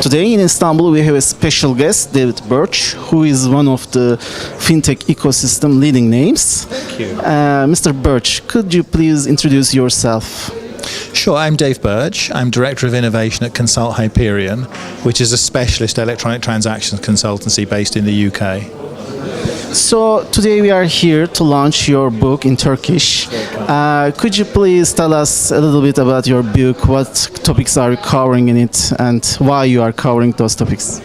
Today in Istanbul we have a special guest, David Birch, who is one of the fintech ecosystem leading names. Thank you. Mr. Birch, could you please introduce yourself? Sure, I'm Dave Birch. I'm Director of Innovation at Consult Hyperion, which is a specialist electronic transactions consultancy based in the UK. So today we are here to launch your book in Turkish. Could you please tell us a little bit about your book? What topics are you covering in it and why you are covering those topics?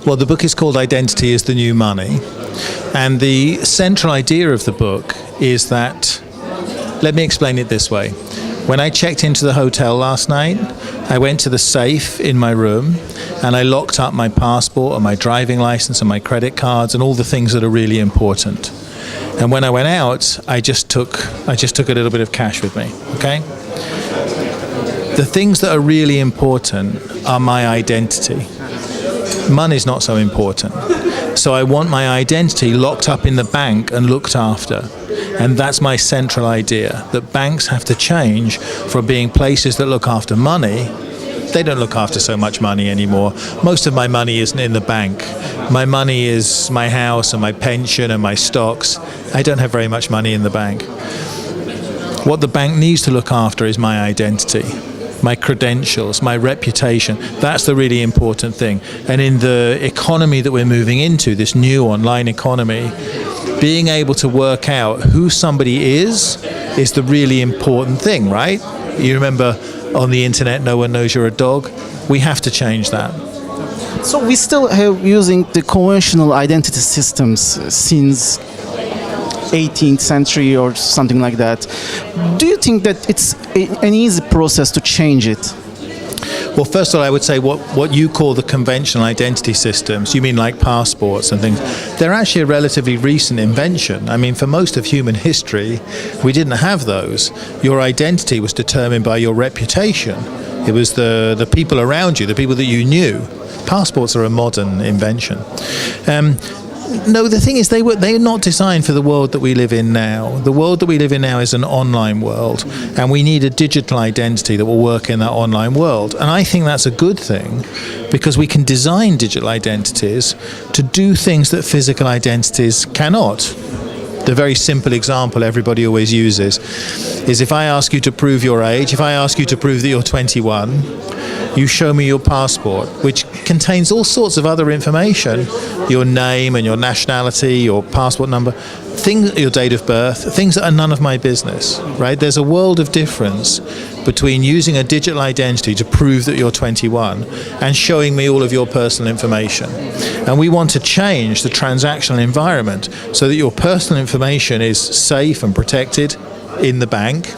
Well, the book is called Identity is the New Money. And the central idea of the book is that, let me explain it this way. When I checked into the hotel last night, I went to the safe in my room and I locked up my passport and my driving license and my credit cards and all the things that are really important. And when I went out, I just took a little bit of cash with me, okay? The things that are really important are my identity. Money's not so important. So I want my identity locked up in the bank and looked after. And that's my central idea, that banks have to change from being places that look after money. They don't look after so much money anymore. Most of my money isn't in the bank. My money is my house and my pension and my stocks. I don't have very much money in the bank. What the bank needs to look after is my identity, my credentials, my reputation. That's the really important thing. And in the economy that we're moving into, this new online economy, being able to work out who somebody is the really important thing, right? You remember on the internet, no one knows you're a dog. We have to change that. So we still have using the conventional identity systems since 18th century or something like that. Do you think that it's an easy process to change it? Well, first of all, I would say what you call the conventional identity systems, you mean like passports and things, they're actually a relatively recent invention. I mean, for most of human history, we didn't have those. Your identity was determined by your reputation. It was the people around you, the people that you knew. Passports are a modern invention. No, the thing is they're not designed for the world that we live in now. The world that we live in now is an online world, and we need a digital identity that will work in that online world. And I think that's a good thing, because we can design digital identities to do things that physical identities cannot. The very simple example everybody always uses is if I ask you to prove your age, if I ask you to prove that you're 21, you show me your passport, which contains all sorts of other information, your name and your nationality, your passport number, things, your date of birth, things that are none of my business, right? There's a world of difference between using a digital identity to prove that you're 21 and showing me all of your personal information. And we want to change the transactional environment so that your personal information is safe and protected in the bank,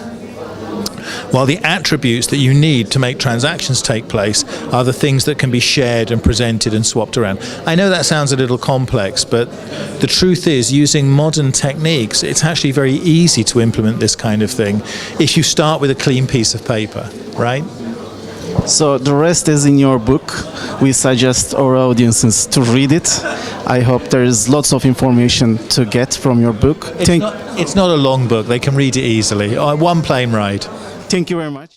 while the attributes that you need to make transactions take place are the things that can be shared and presented and swapped around. I know that sounds a little complex, but the truth is, using modern techniques, it's actually very easy to implement this kind of thing if you start with a clean piece of paper, right? So the rest is in your book. We suggest our audiences to read it. I hope there is lots of information to get from your book. It's not a long book. They can read it easily. One plane ride. Thank you very much.